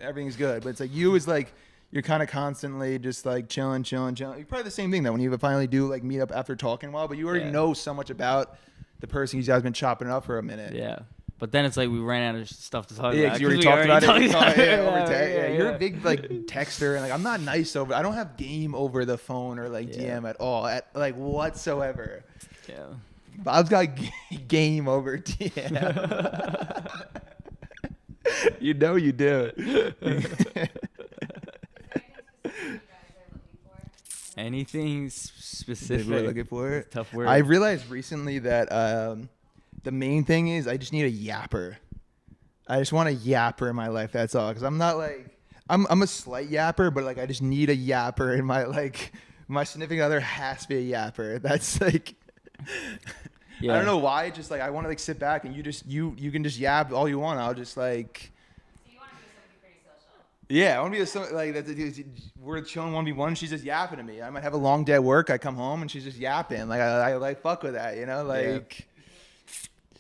Speaker 1: everything's good. But it's like you is like you're kind of constantly just like chilling. You're probably the same thing though when you finally do like meet up after talking a while, but you already know so much about the person you guys been chopping it up for a minute.
Speaker 2: Yeah. But then it's like we ran out of stuff to talk about.
Speaker 1: Yeah, because you already talked about it. You're a big like texter, and like I'm not nice over. I don't have game over the phone or like DM at all, like whatsoever.
Speaker 2: Yeah.
Speaker 1: Bob's got game over DM. You know you do.
Speaker 2: Anything specific?
Speaker 1: We're looking for it.
Speaker 2: Tough word.
Speaker 1: I realized recently that the main thing is I just need a yapper. I just want a yapper in my life. That's all. Because I'm not like I'm a slight yapper, but like I just need a yapper in my like my significant other has to be a yapper. That's like. I don't know why. Just like I want to like sit back and you can just yap all you want. I'll just like.
Speaker 3: So you want to be somebody pretty social.
Speaker 1: Yeah, I want to be like that. We're chilling 1v1. She's just yapping to me. I might have a long day at work. I come home and she's just yapping. Like I like fuck with that, you know. Like.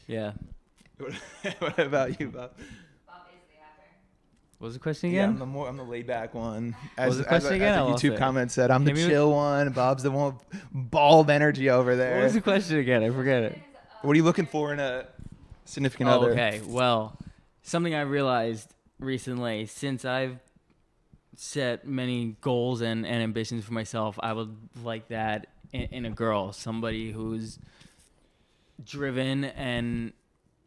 Speaker 2: Yeah.
Speaker 1: What about you, Bob?
Speaker 3: Bob is the yapper.
Speaker 2: What was the question
Speaker 1: Yeah,
Speaker 2: again?
Speaker 1: I'm the laid back one.
Speaker 2: What was the question again?
Speaker 1: As the YouTube comment said, I'm the chill one. Bob's the one with ball of energy over there.
Speaker 2: What was the question again? I forget it.
Speaker 1: What are you looking for in a significant other?
Speaker 2: Okay, well, something I realized recently, since I've set many goals and ambitions for myself, I would like that in a girl, somebody who's driven and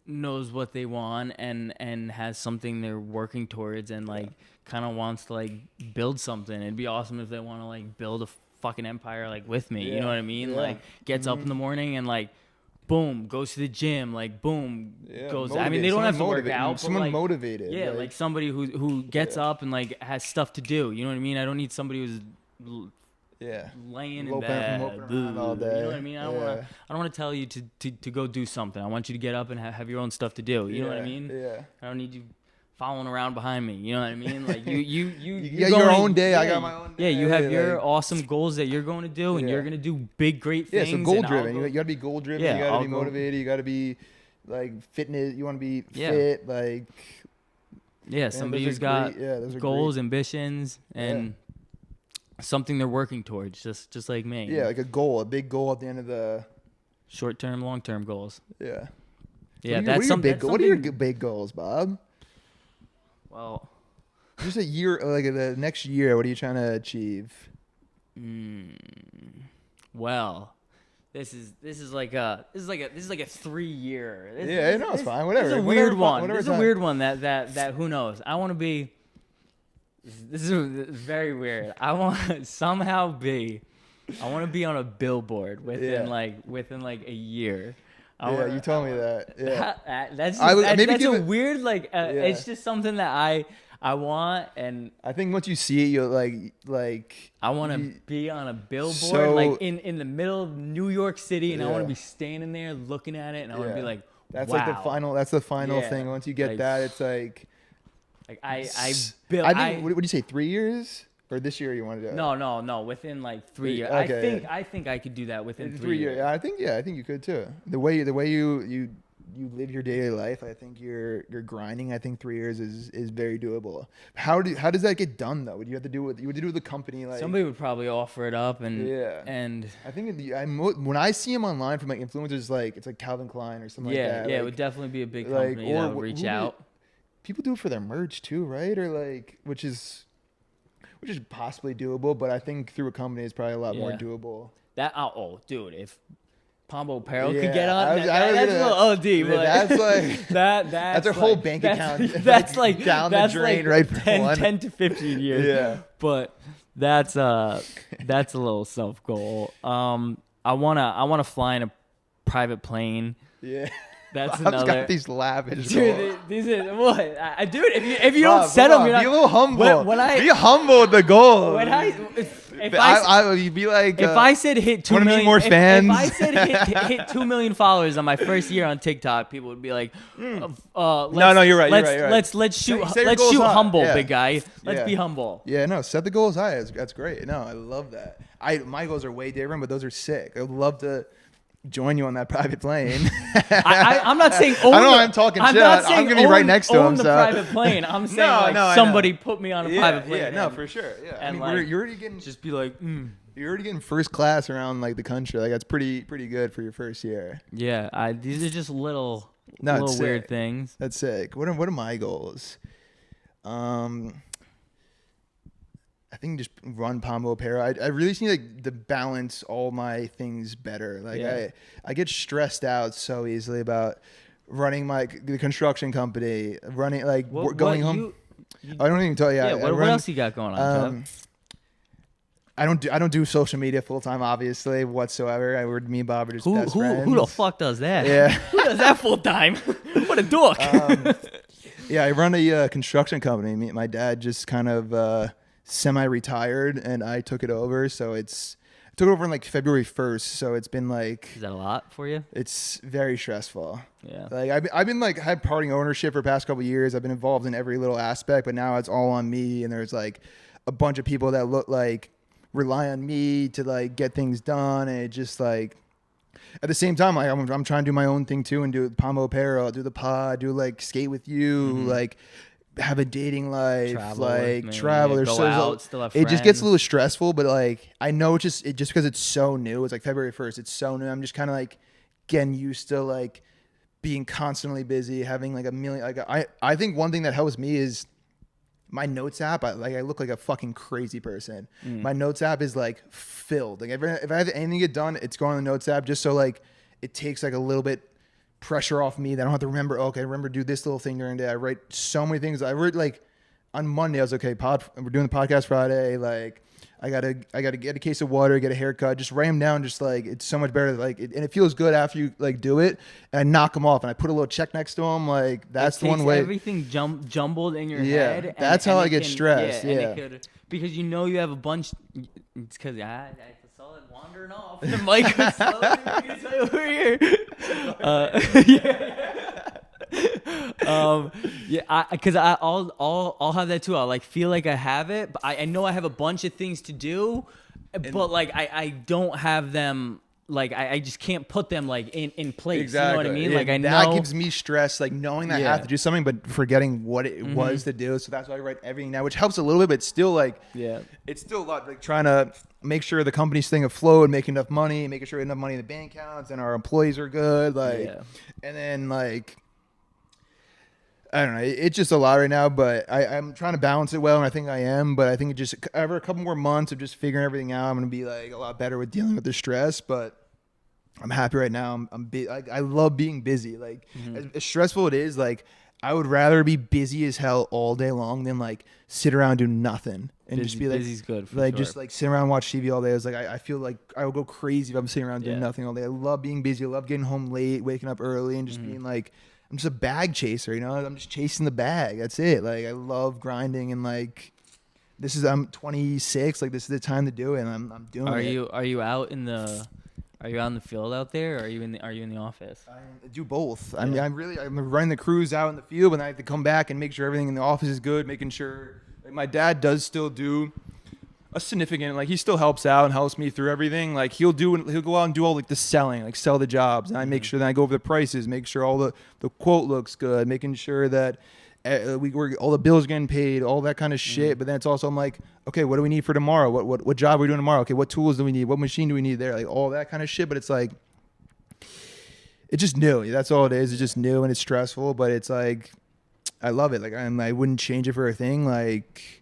Speaker 2: knows what they want and has something they're working towards and like kind of wants to like build something. It'd be awesome if they want to like build a fucking empire like with me. You know what I mean? Like gets up in the morning and like boom, goes to the gym, like boom, goes. I mean,
Speaker 1: motivated.
Speaker 2: they don't have to
Speaker 1: Someone
Speaker 2: work out.
Speaker 1: Someone
Speaker 2: but, like,
Speaker 1: motivated.
Speaker 2: Yeah, like somebody who gets up and like has stuff to do. You know what I mean? I don't need somebody who's laying in bed,
Speaker 1: moping around all day.
Speaker 2: You know what I mean? I don't want to tell you to go do something. I want you to get up and have your own stuff to do. You know what I mean?
Speaker 1: Yeah.
Speaker 2: I don't need you following around behind me. You know what I mean? Like you
Speaker 1: got your own day. I got my own day.
Speaker 2: Yeah, you have your awesome goals that you're going to do, and you're going to do big, great things.
Speaker 1: Yeah, so goal driven. You got to be goal driven.
Speaker 2: Yeah,
Speaker 1: you got to be motivated. You got to be like fitness. You want to be fit. Like
Speaker 2: somebody who's got goals, ambitions, and something they're working towards, just like me.
Speaker 1: Yeah, like a big goal at the end of the
Speaker 2: short-term, long-term goals.
Speaker 1: Yeah.
Speaker 2: Yeah,
Speaker 1: what are your big goals, Bob?
Speaker 2: Well,
Speaker 1: just a year, like the next year, what are you trying to achieve?
Speaker 2: Well, this is like a 3-year.
Speaker 1: It's fine. Whatever.
Speaker 2: This is a weird one. This is a weird one that who knows. I want to be. This is very weird. I want to somehow be. I want to be on a billboard within like a year.
Speaker 1: You told me that. Yeah.
Speaker 2: That's a weird it's just something that I want, and
Speaker 1: I think once you see it, you'll like
Speaker 2: I want to be on a billboard like in the middle of New York City, and I want to be standing there looking at it, and I want to be like,
Speaker 1: that's
Speaker 2: wow.
Speaker 1: like the final. That's the final thing. Once you get that, it's like
Speaker 2: I
Speaker 1: what did you say? 3 years or this year you wanted to?
Speaker 2: No. Within like 3 years.
Speaker 1: Okay,
Speaker 2: I think I could do that within
Speaker 1: 3 years. Yeah, I think you could too. The way you live your daily life, I think you're grinding. I think 3 years is very doable. How does that get done though? Would you have to do with the company? Like
Speaker 2: somebody would probably offer it up, and
Speaker 1: I think when I see them online from like influencers, like it's like Calvin Klein or something like that.
Speaker 2: Yeah, it would definitely be a big company that would reach out.
Speaker 1: People do it for their merch too, right? Or like which is possibly doable, but I think through a company is probably a lot more doable.
Speaker 2: Dude, if Pombo Apparel could get on, that's a little OD, but
Speaker 1: that's like that's their whole bank account.
Speaker 2: That's like
Speaker 1: down the drain, right?
Speaker 2: 10 to 15 years.
Speaker 1: Yeah,
Speaker 2: but that's a little self goal. I wanna fly in a private plane.
Speaker 1: Yeah.
Speaker 2: That's
Speaker 1: I've got these lavish.
Speaker 2: Dude, these are what, dude. If you don't set them, you're not.
Speaker 1: Be a little humble.
Speaker 2: Be
Speaker 1: humble with the goal.
Speaker 2: You'd
Speaker 1: be like,
Speaker 2: if I said hit 2 million
Speaker 1: more fans.
Speaker 2: If I said hit 2 million followers on my first year on TikTok, people would be like,
Speaker 1: no, you're right.
Speaker 2: Let's shoot humble, big guy. Let's be humble.
Speaker 1: Yeah, no, set the goals high. That's great. No, I love that. My goals are way different, but those are sick. I would love to join you on that private plane.
Speaker 2: I'm not saying own.
Speaker 1: I know I'm talking shit. I'm gonna be right next to him.
Speaker 2: Own the private plane. I'm saying somebody put me on a private plane.
Speaker 1: Yeah, no, for sure. Yeah,
Speaker 2: and
Speaker 1: you're already getting
Speaker 2: just be like,
Speaker 1: you're already getting first class around like the country. Like that's pretty good for your first year.
Speaker 2: Yeah, these are just little weird things.
Speaker 1: That's sick. What are my goals? I think just run Pombo Apparel. I really just need like to balance all my things better. Like I get stressed out so easily about running the construction company, running going home. I don't even tell you.
Speaker 2: Yeah. What else you got going on?
Speaker 1: I don't do social media full time, obviously whatsoever. Me and Bob are just best friends.
Speaker 2: Who the fuck does that?
Speaker 1: Yeah.
Speaker 2: Who does that full time? What a dork.
Speaker 1: I run a construction company. My dad just kind of semi-retired, and I took it over. So I took it over in like February 1st. So it's been like.
Speaker 2: Is that a lot for you?
Speaker 1: It's very stressful.
Speaker 2: Yeah.
Speaker 1: Like I've been like had parting ownership for the past couple of years. I've been involved in every little aspect, but now it's all on me. And there's like a bunch of people that rely on me to like get things done, and it just like. At the same time, like I'm trying to do my own thing too, and do Pombo Apparel, do the pod, do like skate with you, like. Have a dating life, travel.
Speaker 2: There's go out, still have
Speaker 1: it just gets a little stressful, but like I know it just because it's so new. It's like February 1st. It's so new. I'm just kind of like getting used to like being constantly busy, having like a million. Like I think one thing that helps me is my notes app. I look like a fucking crazy person. My notes app is like filled. Like if I have anything to get done, it's going on the notes app just so like it takes like a little bit. Pressure off me that I don't have to remember. Okay, remember to do this little thing during the day. I write so many things. I wrote like on Monday. I was okay. We're doing the podcast Friday. Like I gotta get a case of water, get a haircut, just write them down. Just like it's so much better. Like and it feels good after you like do it, and I knock them off, and I put a little check next to them. Like that's the one way.
Speaker 2: Everything jumbled in your head.
Speaker 1: That's how I get stressed. Yeah,
Speaker 2: and it could, because you know you have a bunch. It's because I saw it wandering off. The mic was slowly over here. Because I'll have that too. I'll like feel like I have it, but I know I have a bunch of things to do, but like I don't have them. Like I just can't put them like in place.
Speaker 1: Exactly.
Speaker 2: You know what I mean?
Speaker 1: Yeah,
Speaker 2: Like I know
Speaker 1: that gives me stress. Like knowing that I have to do something, but forgetting what it was to do. So that's why I write everything now, which helps a little bit, but still like it's still a lot. Like trying to make sure the company's staying afloat and making enough money, making sure we have enough money in the bank accounts and our employees are good. Like and then like. I don't know. It's just a lot right now, but I'm trying to balance it well, and I think I am. But I think it just over a couple more months of just figuring everything out, I'm gonna be like a lot better with dealing with the stress. But I'm happy right now. I love being busy. Like as stressful it is, like I would rather be busy as hell all day long than like sit around do nothing and just be like
Speaker 2: busy's good.
Speaker 1: Like just like sit around and watch TV all day. It's like I feel like I will go crazy if I'm sitting around doing nothing all day. I love being busy. I love getting home late, waking up early, and just being like. I'm just a bag chaser, you know. I'm just chasing the bag. That's it. Like I love grinding, and like I'm 26. Like this is the time to do it. And I'm doing it.
Speaker 2: Are you out in the field out there, or are you in the office?
Speaker 1: I do both. Yeah. I'm running the crews out in the field, and I have to come back and make sure everything in the office is good. Making sure like my dad does still do a significant, like he still helps out and helps me through everything. Like he'll go out and do all like the selling, like sell the jobs, and I make sure that I go over the prices, make sure all the quote looks good, making sure that all the bills getting paid, all that kind of shit. But then it's also I'm like, okay, what do we need for tomorrow? What job are we doing tomorrow? Okay, what tools do we need? What machine do we need there? Like all that kind of shit. But it's like it's just new. That's all it is. It's just new and it's stressful, but it's like I love it. Like I wouldn't change it for a thing. Like.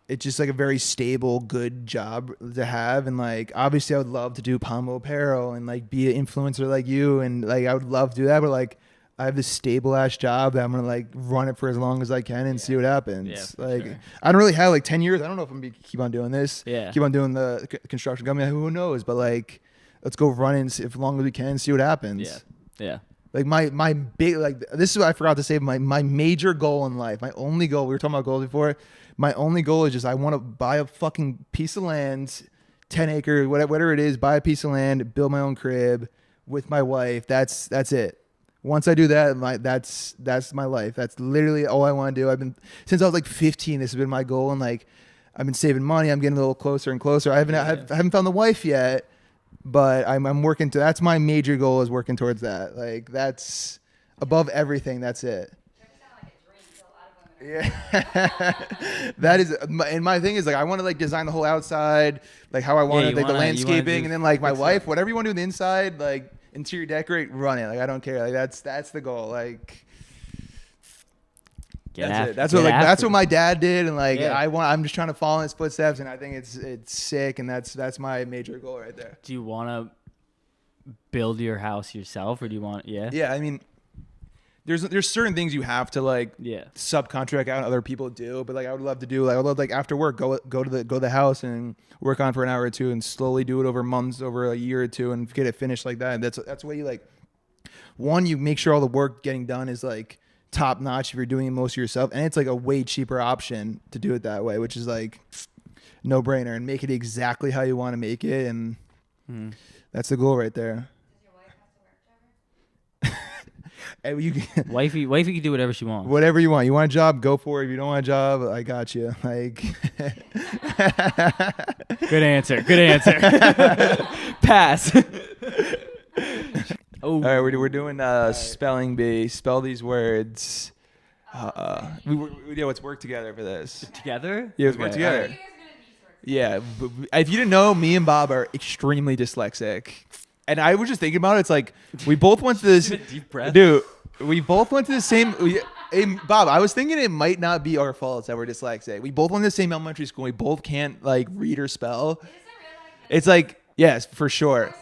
Speaker 1: It's just like a very stable, good job to have. And like, obviously I would love to do Pombo apparel and like be an influencer like you. And like, I would love to do that. But like, I have this stable ass job that I'm going to like run it for as long as I can and see what happens. Like, I don't really have like 10 years. I don't know if I'm going to keep on doing this. Keep on doing the construction company. Who knows? But like, let's go run it and see, as long as we can, see what happens.
Speaker 2: Yeah.
Speaker 1: Like my big, like this is what I forgot to say. My major goal in life, my only goal, we were talking about goals before. My only goal is just I want to buy a fucking piece of land, 10 acres, whatever it is, buy a piece of land, build my own crib with my wife. That's it. Once I do that, that's my life. That's literally all I want to do. Since I was like 15, this has been my goal, and like I've been saving money. I'm getting a little closer and closer. I haven't found the wife yet, but I'm working to. That's my major goal, is working towards that. Like that's above everything. That's it. Yeah, that is, and my thing is like I want to like design the whole outside, like how I want it, like the landscaping, and then like my wife, whatever you want to do in the inside, like interior decorate, run it. Like I don't care. Like that's the goal. Like that's what my dad did, and like I'm just trying to follow in his footsteps, and I think it's sick, and that's my major goal right there.
Speaker 2: Do you want to build your house yourself, or do you want?
Speaker 1: Yeah, I mean. There's certain things you have to like subcontract out, other people do, but like I would love to do, like I would love like after work go to the house and work on it for an hour or two and slowly do it over months, over a year or two, and get it finished like that. That's the way you like. One, you make sure all the work getting done is like top notch if you're doing it most of yourself, and it's like a way cheaper option to do it that way, which is like no brainer, and make it exactly how you want to make it, and that's the goal right there. And
Speaker 2: wifey can do whatever she wants.
Speaker 1: Whatever you want. You want a job, go for it. If you don't want a job, I got you. Like,
Speaker 2: good answer. Pass.
Speaker 1: All right, we're doing spelling bee. Spell these words. Let's work together for this.
Speaker 2: Together?
Speaker 1: Yeah, let's work together. Yeah, if you didn't know, me and Bob are extremely dyslexic. And I was just thinking about it. It's like we both went to this.
Speaker 2: Deep breath.
Speaker 1: Dude, we both went to the same. Bob, I was thinking it might not be our fault that we're dyslexic. We both went to the same elementary school. We both can't like read or spell. It's like yes, for sure.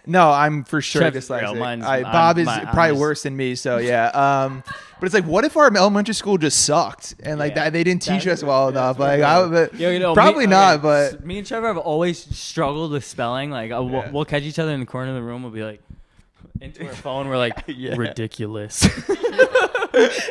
Speaker 1: No, I'm for sure
Speaker 2: Trevor's real.
Speaker 1: dyslexic.
Speaker 2: I'm
Speaker 1: Bob is
Speaker 2: just-
Speaker 1: probably worse than me. So yeah. But it's like, what if our elementary school just sucked and like
Speaker 2: Yeah.
Speaker 1: that they didn't teach
Speaker 2: That's-
Speaker 1: us well
Speaker 2: yeah,
Speaker 1: enough?
Speaker 2: that's
Speaker 1: Like,
Speaker 2: right.
Speaker 1: I,
Speaker 2: Yo, you know,
Speaker 1: probably
Speaker 2: me,
Speaker 1: not.
Speaker 2: okay,
Speaker 1: But
Speaker 2: me and Trevor have always struggled with spelling. Like,
Speaker 1: Yeah.
Speaker 2: we'll catch each other in the corner of the room. We'll be like, into our phone. We're like,
Speaker 1: Yeah.
Speaker 2: ridiculous.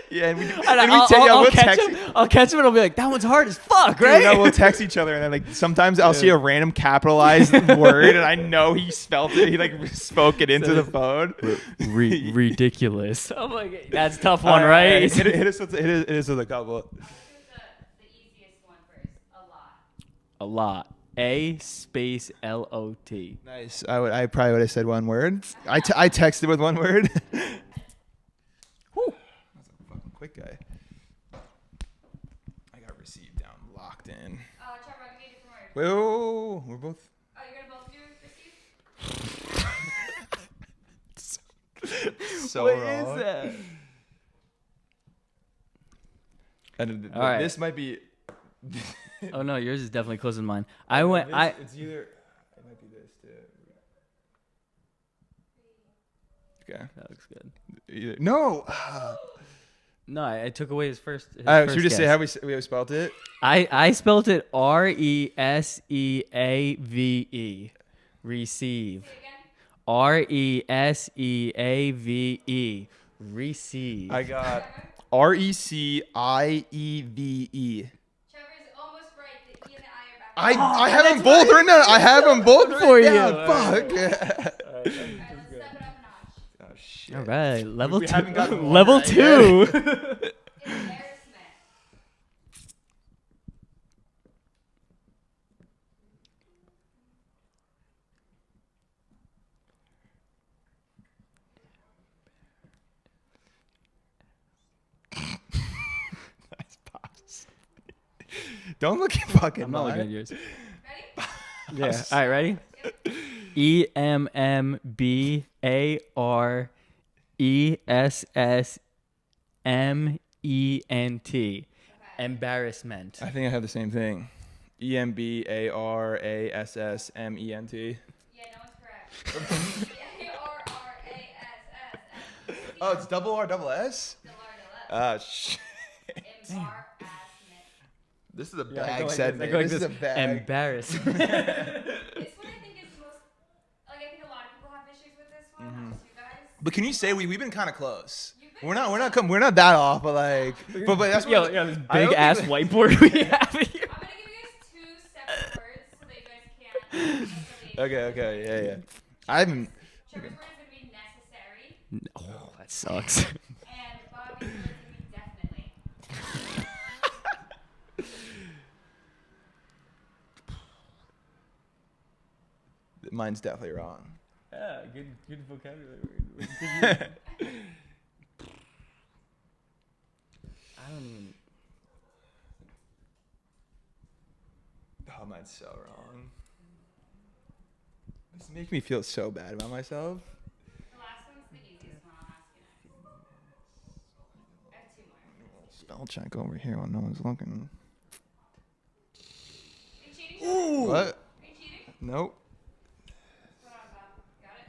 Speaker 1: yeah, and we,
Speaker 2: And
Speaker 1: and we
Speaker 2: I'll,
Speaker 1: te- yeah,
Speaker 2: I'll
Speaker 1: we'll
Speaker 2: catch
Speaker 1: text.
Speaker 2: him. I'll catch him and I'll be like, that one's hard as fuck,
Speaker 1: Dude,
Speaker 2: right?
Speaker 1: no, we'll text each other, and then like sometimes I'll see a random capitalized word, and I know he spelled it. He like spoke it into the phone.
Speaker 2: Ridiculous. I'm like, that's a tough one, right?
Speaker 1: Hit us with a couple.
Speaker 3: I'll do the easiest one first. A lot.
Speaker 2: A lot. A space LOT.
Speaker 1: Nice. I probably would have said one word. I texted with one word. Whew. That's a fucking quick guy. I got receipt down locked in.
Speaker 3: Trevor, I'll give you a different word.
Speaker 1: Wait, whoa, we're both.
Speaker 3: Oh, you're gonna both do receive?
Speaker 1: So
Speaker 2: What
Speaker 1: wrong.
Speaker 2: is that?
Speaker 1: And
Speaker 2: All right.
Speaker 1: this might be.
Speaker 2: Oh no, yours is definitely closer than mine. I went.
Speaker 1: It's either. It might be this too. Okay.
Speaker 2: That looks good.
Speaker 1: Either, no.
Speaker 2: No, I took away his first. His
Speaker 1: Should
Speaker 2: first
Speaker 1: we just say
Speaker 2: guess.
Speaker 1: how we spelled it?
Speaker 2: I spelled it RESEAVE. Receive.
Speaker 3: Say it again.
Speaker 2: RESEAVE. Receive.
Speaker 1: I got
Speaker 3: Trevor?
Speaker 1: RECIEVE.
Speaker 3: Trevor's almost right. The E and the I are back.
Speaker 1: I have them both written down. I have them both
Speaker 2: for
Speaker 1: written
Speaker 2: you.
Speaker 1: down.
Speaker 2: All
Speaker 1: Fuck.
Speaker 3: Alright, let's step it up a notch.
Speaker 1: Oh shit.
Speaker 2: All right, level
Speaker 1: We
Speaker 2: two.
Speaker 1: haven't gotten one
Speaker 2: Level
Speaker 1: right
Speaker 2: 2.
Speaker 3: Embarrassment.
Speaker 1: Nice pops. Don't look at fucking
Speaker 2: I'm not looking at
Speaker 1: mine.
Speaker 2: yours.
Speaker 3: Ready?
Speaker 2: Yeah. All right, ready? EMMBARESSMENT.
Speaker 3: Okay.
Speaker 2: Embarrassment.
Speaker 1: I think I have the same thing. EMBARASSMENT.
Speaker 3: Yeah, no one's correct. E-A-R-R-A-S-S-M.
Speaker 1: Oh, it's double R, double S?
Speaker 3: Del-R-Del-S.
Speaker 1: Shit.
Speaker 3: Embarrassment.
Speaker 1: This is a
Speaker 2: Yeah,
Speaker 1: bag
Speaker 2: go like
Speaker 1: segment.
Speaker 2: this. I go like
Speaker 1: This is a
Speaker 2: this.
Speaker 1: bag.
Speaker 2: Embarrassment.
Speaker 3: This one I think is the most, like I think a lot of people have issues with this one, not just you guys.
Speaker 1: But can you say we've been kind of close?
Speaker 3: You've been
Speaker 1: We're not that off, but like, but that's
Speaker 2: Yo,
Speaker 1: what.
Speaker 2: this
Speaker 1: I don't
Speaker 2: big ass
Speaker 1: think
Speaker 2: whiteboard we have here.
Speaker 3: I'm gonna give you guys two separate words so that you guys can't necessarily.
Speaker 1: Okay, yeah. I'm.
Speaker 3: Trevor's word is gonna be necessary,
Speaker 2: Oh, that sucks.
Speaker 3: and Bobby's word is gonna be definitely.
Speaker 1: Mine's definitely wrong.
Speaker 2: Yeah, good vocabulary. I don't even.
Speaker 1: Oh, mine's so wrong. This makes me feel so bad about myself.
Speaker 3: The last one's the easiest one. I'll ask you next. I have two more.
Speaker 1: Spell check over here while no one's looking.
Speaker 3: Are you cheating? Trevor?
Speaker 1: What?
Speaker 3: Are you cheating?
Speaker 1: Nope.
Speaker 3: What's going on, Bob? Got it?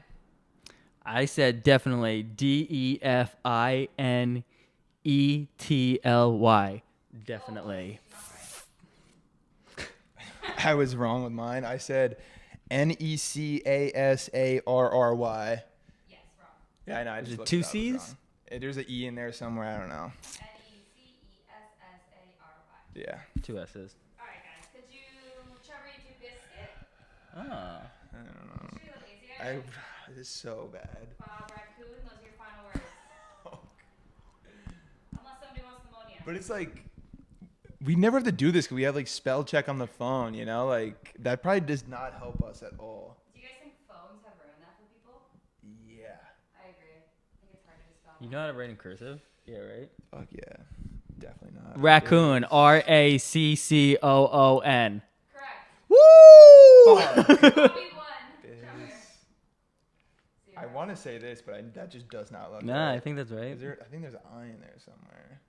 Speaker 2: I said definitely DEFINETLY. Definitely.
Speaker 1: I was wrong with mine. I said NECASARRY.
Speaker 3: Yes, wrong.
Speaker 1: Yeah, I know. I
Speaker 2: Is
Speaker 1: just
Speaker 2: it
Speaker 1: looked
Speaker 2: two
Speaker 1: it up. It's
Speaker 2: C's?
Speaker 1: wrong. There's an E in there somewhere. I don't know.
Speaker 3: Necessary.
Speaker 1: Yeah.
Speaker 2: 2 S's.
Speaker 3: All right, guys. Could you, Trevor, you do biscuit?
Speaker 2: Ah.
Speaker 1: I don't know.
Speaker 3: Should be a little easier.
Speaker 1: This is so bad.
Speaker 3: Bob, raccoon. Those are your final words. Unless somebody wants pneumonia.
Speaker 1: But it's like we never have to do this because we have like spell check on the phone. You know, like that probably does not help us at all.
Speaker 3: Do you guys think phones have ruined that for people?
Speaker 1: Yeah.
Speaker 3: I agree. I think it's harder to spell.
Speaker 2: You know how to write in cursive? Yeah, right?
Speaker 1: Fuck yeah. Definitely not.
Speaker 2: Raccoon. RACCOON.
Speaker 3: Correct.
Speaker 1: Woo!
Speaker 3: Bobby won. Trevor.
Speaker 1: I want to say this, but that just does not look.
Speaker 2: Nah,
Speaker 1: right.
Speaker 2: I think that's right.
Speaker 1: Is there? I think there's an I in there somewhere.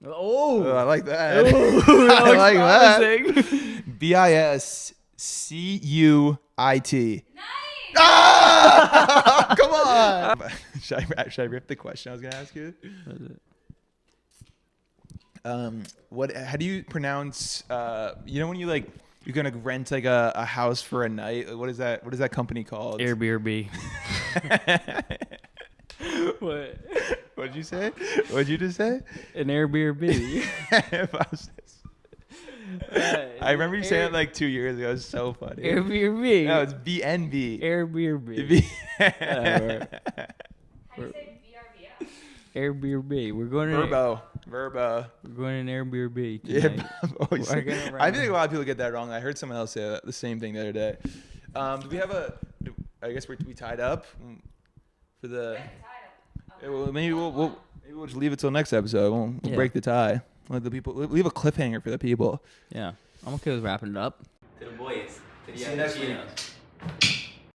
Speaker 2: Oh,
Speaker 1: Oh, I like that.
Speaker 2: Ooh,
Speaker 1: I like
Speaker 2: that.
Speaker 1: that. BISCUIT.
Speaker 3: Nice.
Speaker 1: Ah! Come on. Should I rip the question I was gonna ask you?
Speaker 2: What is it?
Speaker 1: How do you pronounce? When you're gonna rent like a house for a night. What is that? What is that company called?
Speaker 2: Airbnb. What?
Speaker 1: What'd you say? What'd you just say?
Speaker 2: An Airbnb.
Speaker 1: I remember you saying it like 2 years ago. It was so funny.
Speaker 2: Airbnb.
Speaker 1: No, it's BNB.
Speaker 2: Airbnb. Whatever.
Speaker 3: How do you say VRBO?
Speaker 2: Airbnb. We're going to
Speaker 1: Verbo.
Speaker 2: We're going to an Airbnb
Speaker 1: Yeah,
Speaker 2: tonight.
Speaker 1: I think a lot of people get that wrong. I heard someone else say the same thing the other day. Do we have I guess we tied up for the. Maybe we'll just leave it till next episode. We'll break the tie. Let the people leave a cliffhanger for the people.
Speaker 2: Yeah, I'm okay with wrapping it up. To the boys. To the
Speaker 1: See you next week.